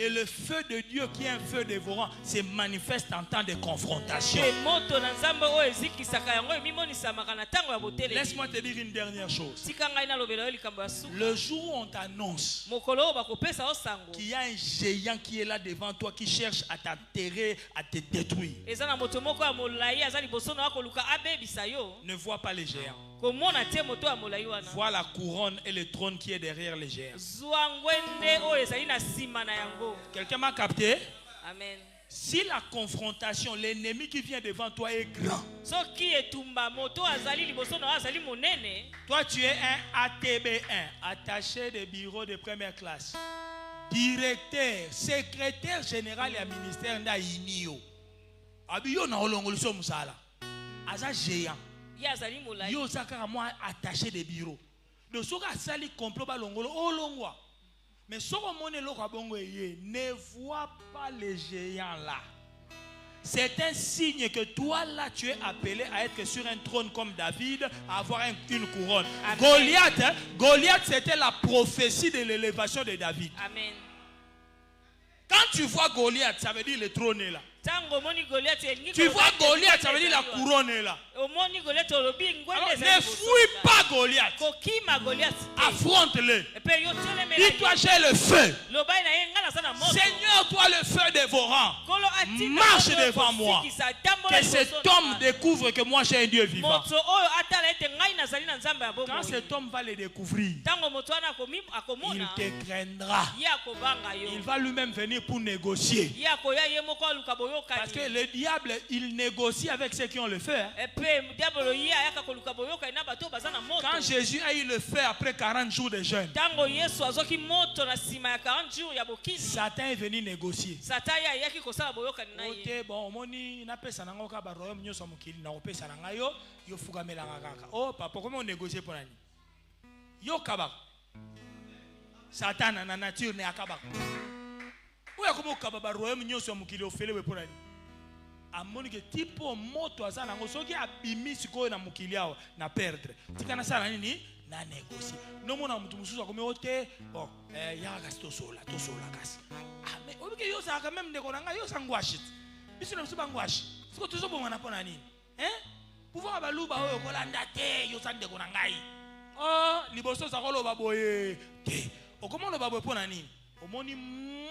le feu de Dieu qui est un feu dévorant se manifeste en temps de confrontation. Laisse-moi te dire une dernière chose. Le jour où on t'annonce qu'il y a un géant qui est là devant toi qui cherche à t'enterrer, à te détruire, ne vois pas les géants. Vois la couronne et le trône qui est derrière les géants. Quelqu'un m'a capté? Amen. Si la confrontation, l'ennemi qui vient devant toi est grand, toi tu es un ATB1, attaché de bureau de première classe, directeur, secrétaire général et ministère d'Ainio. Abiyo na olongoliso musala. Aza géant. Yo zakara moi attaché de bureau. De soka sali complot ba longolo olongwa. Mais soko mone lo kabongo ye, ne vois pas les géants là. C'est un signe que toi là tu es appelé à être sur un trône comme David, à avoir une couronne. Goliath c'était la prophétie de l'élévation de David. Amen. Quand tu vois Goliath, ça veut dire le trône est là. Tu vois Goliath, ça veut dire la couronne est là. Alors, ne fuis pas Goliath. Affronte-le. Dis-toi, j'ai le feu. Seigneur, toi le feu dévorant, marche devant moi. Que cet homme découvre que moi j'ai un Dieu vivant. nazali na nzambe ya bomoi. Quand cet homme va le découvrir, Tango moto wana il akomona. te craindra. Ye akobanga yo. Il va lui-même venir pour négocier. Ye akoya ye moko aluka boyokani. Parce que le diable, il négocie avec ceux qui ont le feu. Et puis diable ye ayaka koluka boyokani na bato baza na moto. Quand Jésus a eu le feu après 40 jours de jeûne, Tango Yesu azoki moto na sima ya 40 jours ya bokini. Satan est venu négocier. Satan ya yaki kosala boyokani na ye. Ok, bon, moni na pesa na ngoka ba royaume nyoso mokili na opesa na ngayo, yo fukamela ngaka. Oh papa, comment on négocie pour nani? Yo kabak. Satan na nature ne akabak. Oya komo kaba ba royaume nyoso mokili ofelewe pour nani? Amoni ke tipo moto azana ngo soki abimi sikoyo na mokili awa na perdre. Tikana sala nini? Na négocier. No mona mutu mususu akomi ote, bon, ya kasi to sola kasi. Ah mais obike yo sa quand même ndeko na ngayo sangwashi. Biso na biso bangwashi. Siko tuzo bomana pona nini? Pouvoir baluba oyo kolanda te yo sa ndeko na ngai. Oh, liboso sa koloba boye te. Okomo ba boye pona nini? Omoni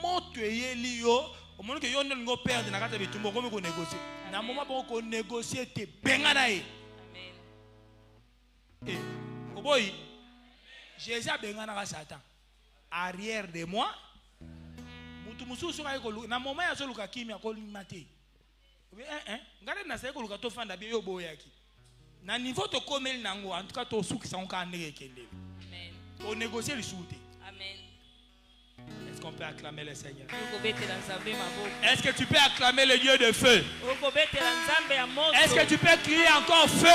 moto eyeli yo, omoni ke yo ndingo perdre na kata bitumbo komi ko négocier. Na moment bon ko négocier te benga na ye. Amen. Oboyi, Jésus a benga na Satan. Arrière de moi, mutu mususu ka ko na moment ya so luka kimia ko limate. Ngare na sai ko luka to fanda bi yo boyaki. Na niveau to komeli nango en tout cas to suki sa onka ndeke kende. Amen. On négocier le soute. Amen. Est-ce qu'on peut acclamer le Seigneur? Est-ce que tu peux acclamer le Dieu de feu? Est-ce que tu peux crier encore feu?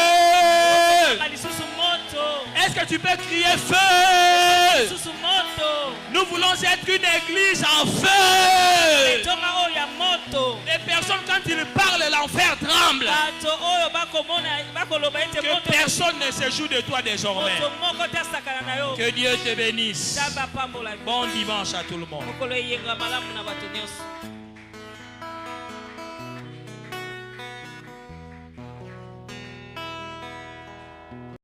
Est-ce que tu peux crier feu? Nous voulons être une église en feu. Les personnes, quand ils parlent, l'enfer tremble. Que personne ne se joue de toi désormais. Que Dieu te bénisse. Bon dimanche à tout le monde.